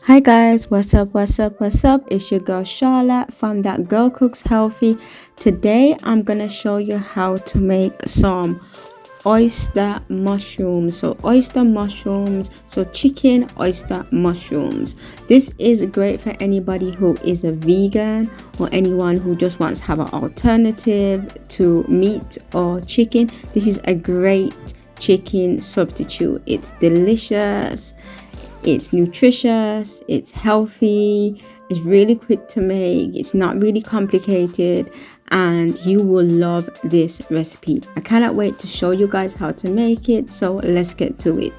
Hi guys, what's up? It's your girl Charla from That Girl Cooks Healthy. Today I'm gonna show you how to make some oyster mushrooms. So chicken oyster mushrooms. This is great for anybody who is a vegan or anyone who just wants to have an alternative to meat or chicken. This is a great chicken substitute. It's delicious, it's nutritious, it's healthy, it's really quick to make, it's not really complicated, and you will love this recipe. I cannot wait to show you guys how to make it, so let's get to it.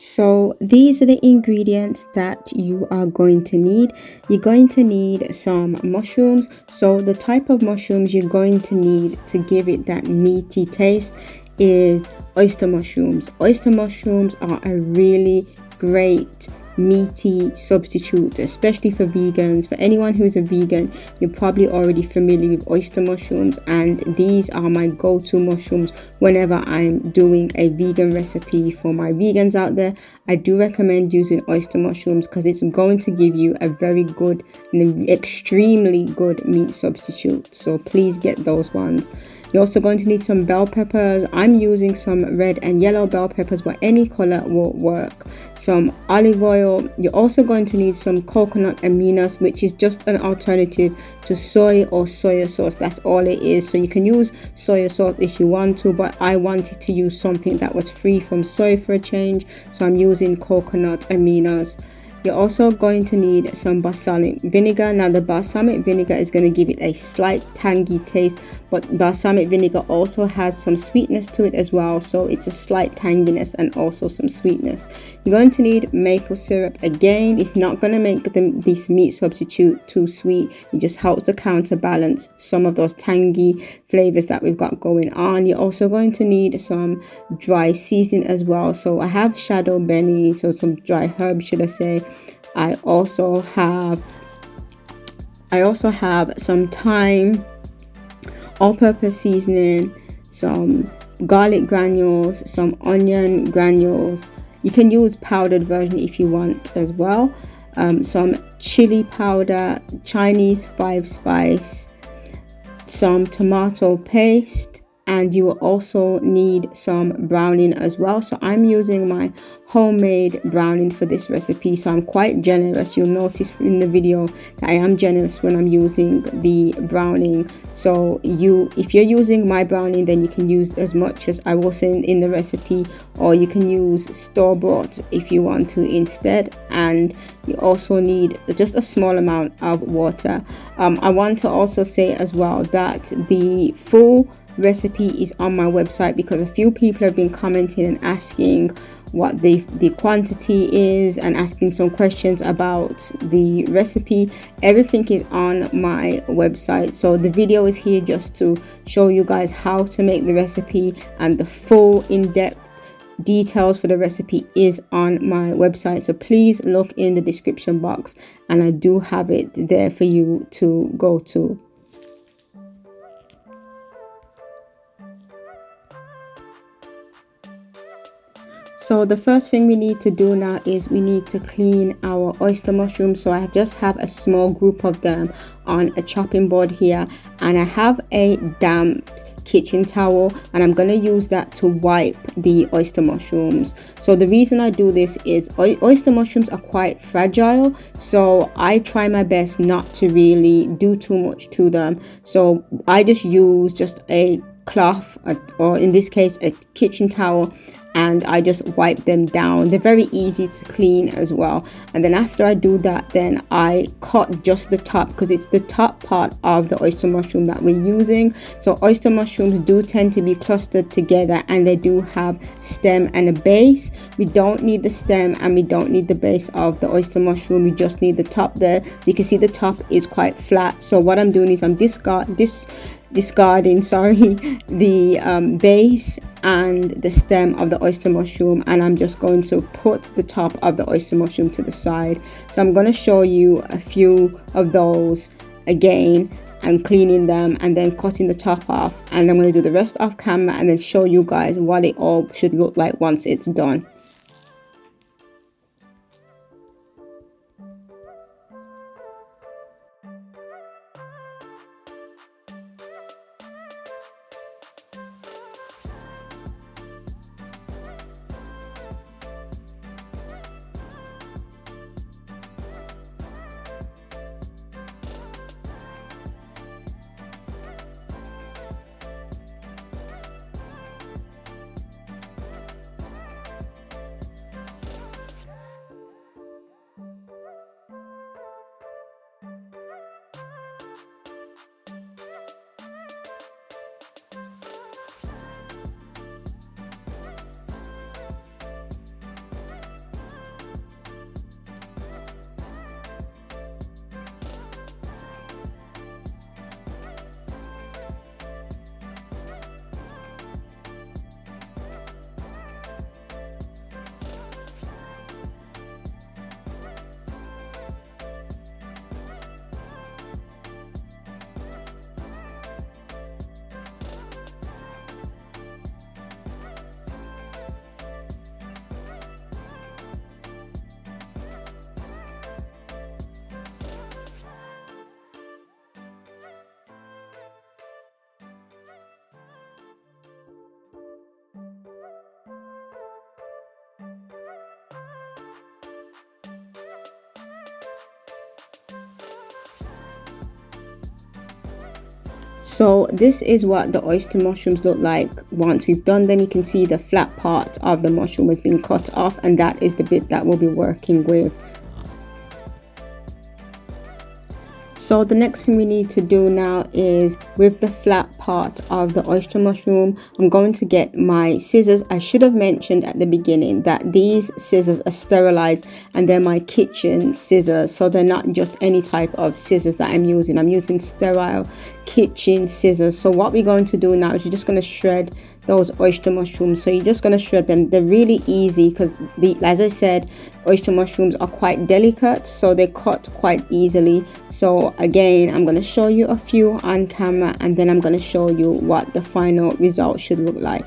So these are the ingredients that you are going to need. You're going to need some mushrooms. So the type of mushrooms you're going to need to give it that meaty taste is oyster mushrooms. Oyster mushrooms are a really great meaty substitute, especially for vegans. For anyone who's a vegan, you're probably already familiar with oyster mushrooms, and these are my go-to mushrooms whenever I'm doing a vegan recipe. For my vegans out there, I do recommend using oyster mushrooms because it's going to give you a very good and extremely good meat substitute, so please get those ones. You're also going to need some bell peppers. I'm using some red and yellow bell peppers, but any color will work. Some olive oil. You're also going to need some coconut aminos, which is just an alternative to soy or soya sauce. That's all it is. So you can use soya sauce if you want to, but I wanted to use something that was free from soy for a change, so I'm using coconut aminos. You're also going to need some balsamic vinegar. Now the balsamic vinegar is going to give it a slight tangy taste, but balsamic vinegar also has some sweetness to it as well, so it's a slight tanginess and also some sweetness. You're going to need maple syrup. Again, it's not going to make this meat substitute too sweet. It just helps to counterbalance some of those tangy flavors that we've got going on. You're also going to need some dry seasoning as well. So I have shadow benny, so some dry herbs, should I say. I also have some thyme, all-purpose seasoning, some garlic granules, some onion granules. You can use powdered version if you want as well. Some chili powder, Chinese 5-spice, some tomato paste, and you will also need some browning as well. So I'm using my homemade browning for this recipe, so I'm quite generous. You'll notice in the video that I am generous when I'm using the browning. So if you're using my browning, then you can use as much as I will say in the recipe, or you can use store-bought if you want to instead. And you also need just a small amount of water. I want to also say as well that the full recipe is on my website, because a few people have been commenting and asking what the quantity is and asking some questions about the recipe. Everything is on my website, so the video is here just to show you guys how to make the recipe, and the full in-depth details for the recipe is on my website. So please look in the description box, and I do have it there for you to go to. So the first thing we need to do now is we need to clean our oyster mushrooms. So I just have a small group of them on a chopping board here, and I have a damp kitchen towel, and I'm going to use that to wipe the oyster mushrooms. So the reason I do this is oyster mushrooms are quite fragile, so I try my best not to really do too much to them. So I just use just a cloth, or in this case a kitchen towel, and I just wipe them down. They're very easy to clean as well. And then after I do that, then I cut just the top, because it's the top part of the oyster mushroom that we're using. So oyster mushrooms do tend to be clustered together, and they do have stem and a base. We don't need the stem and we don't need the base of the oyster mushroom. We just need the top there. So you can see the top is quite flat. So what I'm doing is I'm discarding, sorry, the base and the stem of the oyster mushroom, and I'm just going to put the top of the oyster mushroom to the side. So I'm going to show you a few of those again, and cleaning them and then cutting the top off, and I'm going to do the rest off camera and then show you guys what it all should look like once it's done. So this is what the oyster mushrooms look like once we've done them. You can see the flat part of the mushroom has been cut off, and that is the bit that we'll be working with. So the next thing we need to do now is, with the flat part of the oyster mushroom, I'm going to get my scissors. I should have mentioned at the beginning that these scissors are sterilized and they're my kitchen scissors, so they're not just any type of scissors that I'm using. I'm using sterile kitchen scissors. So what we're going to do now is you're just going to shred those oyster mushrooms. So you're just going to shred them. They're really easy because, as I said, oyster mushrooms are quite delicate, so they cut quite easily. So again, I'm going to show you a few on camera, and then I'm going to show you what the final result should look like.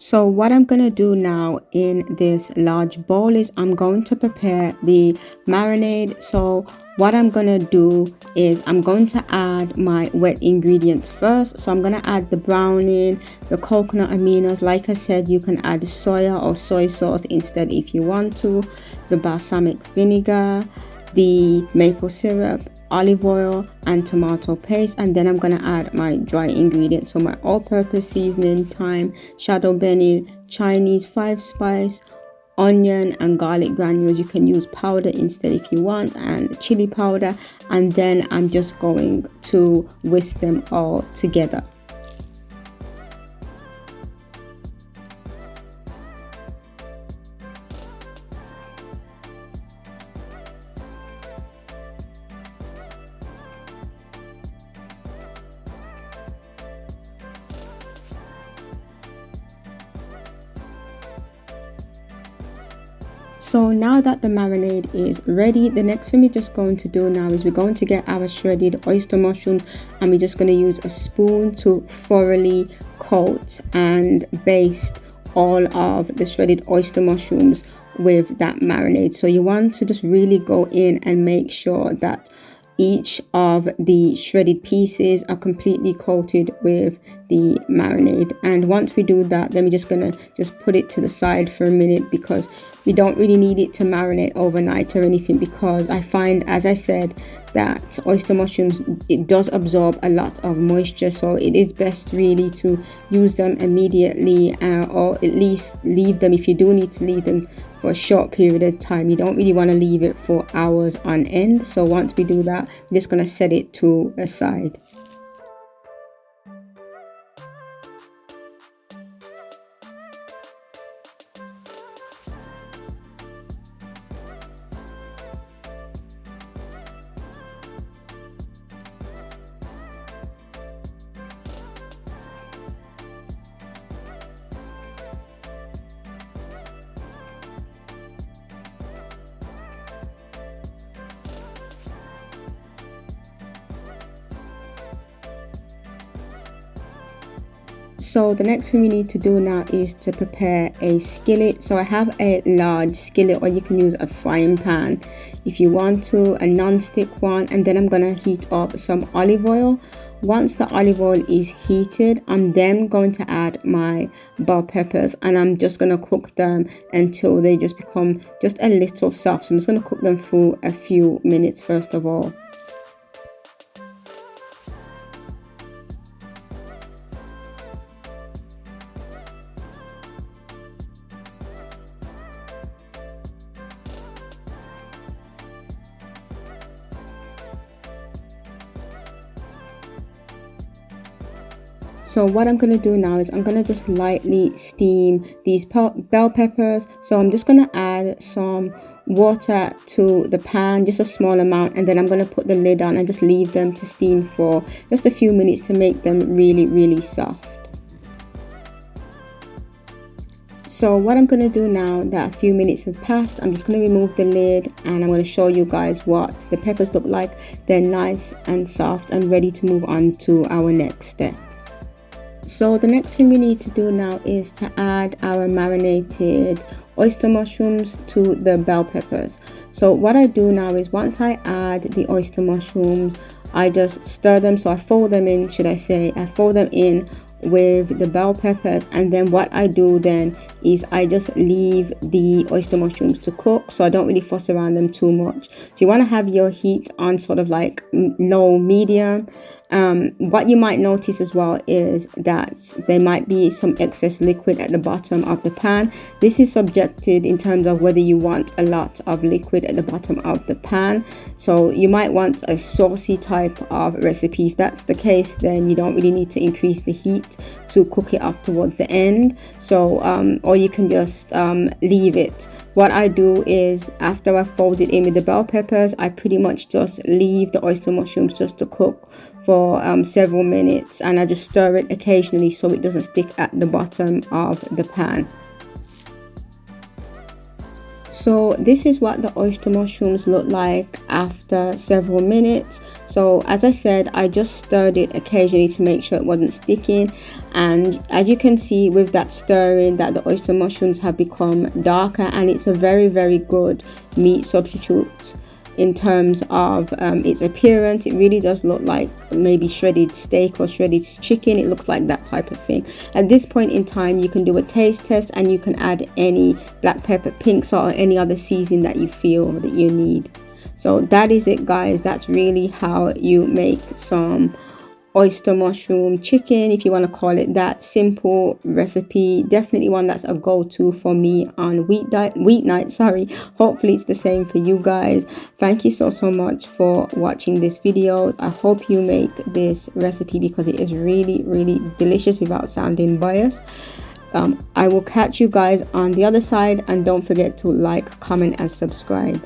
So what I'm going to do now in this large bowl is I'm going to prepare the marinade. So what I'm going to do is I'm going to add my wet ingredients first. So I'm going to add the browning, the coconut aminos. Like I said, you can add soya or soy sauce instead if you want to, the balsamic vinegar, the maple syrup, olive oil and tomato paste, and then I'm going to add my dry ingredients. So my all-purpose seasoning, thyme, shadow basil, Chinese 5-spice, onion and garlic granules. You can use powder instead if you want, and chili powder, and then I'm just going to whisk them all together. So now that the marinade is ready, the next thing we're just going to do now is we're going to get our shredded oyster mushrooms, and we're just going to use a spoon to thoroughly coat and baste all of the shredded oyster mushrooms with that marinade. So you want to just really go in and make sure that each of the shredded pieces are completely coated with the marinade. And once we do that, then we're just gonna put it to the side for a minute, because we don't really need it to marinate overnight or anything, because I find, as I said, that oyster mushrooms, it does absorb a lot of moisture, so it is best really to use them immediately, or at least leave them, if you do need to leave them for a short period of time. You don't really want to leave it for hours on end. So once we do that, we're just going to set it to the side. So the next thing we need to do now is to prepare a skillet. So I have a large skillet, or you can use a frying pan if you want to, a non-stick one, and then I'm gonna heat up some olive oil. Once the olive oil is heated, I'm then going to add my bell peppers, and I'm just gonna cook them until they just become just a little soft. So I'm just gonna cook them for a few minutes first of all. So what I'm going to do now is I'm going to just lightly steam these bell peppers. So I'm just going to add some water to the pan, just a small amount, and then I'm going to put the lid on and just leave them to steam for just a few minutes to make them really soft. So what I'm going to do now that a few minutes has passed, I'm just going to remove the lid, and I'm going to show you guys what the peppers look like. They're nice and soft and ready to move on to our next step. So the next thing we need to do now is to add our marinated oyster mushrooms to the bell peppers. So what I do now is once I add the oyster mushrooms, I just stir them. So I fold them in, I fold them in with the bell peppers, and then what I do then is I just leave the oyster mushrooms to cook. So I don't really fuss around them too much. So you want to have your heat on sort of like low medium. What you might notice as well is that there might be some excess liquid at the bottom of the pan. This is subjected in terms of whether you want a lot of liquid at the bottom of the pan. So you might want a saucy type of recipe. If that's the case, then you don't really need to increase the heat to cook it off towards the end. So or you can just leave it. What I do is after I fold it in with the bell peppers, I pretty much just leave the oyster mushrooms just to cook for several minutes, and I just stir it occasionally so it doesn't stick at the bottom of the pan. So this is what the oyster mushrooms look like after several minutes. So as I said, I just stirred it occasionally to make sure it wasn't sticking, and as you can see with that stirring that the oyster mushrooms have become darker, and it's a very good meat substitute. In terms of its appearance, it really does look like maybe shredded steak or shredded chicken. It looks like that type of thing. At this point in time, you can do a taste test, and you can add any black pepper, pink salt, or any other seasoning that you feel that you need. So that is it, guys. That's really how you make some oyster mushroom chicken, if you want to call it that. Simple recipe, definitely one that's a go-to for me on weeknight. Sorry, hopefully it's the same for you guys. Thank you so much for watching this video. I hope you make this recipe because it is really delicious without sounding biased. I will catch you guys on the other side, and don't forget to like, comment and subscribe.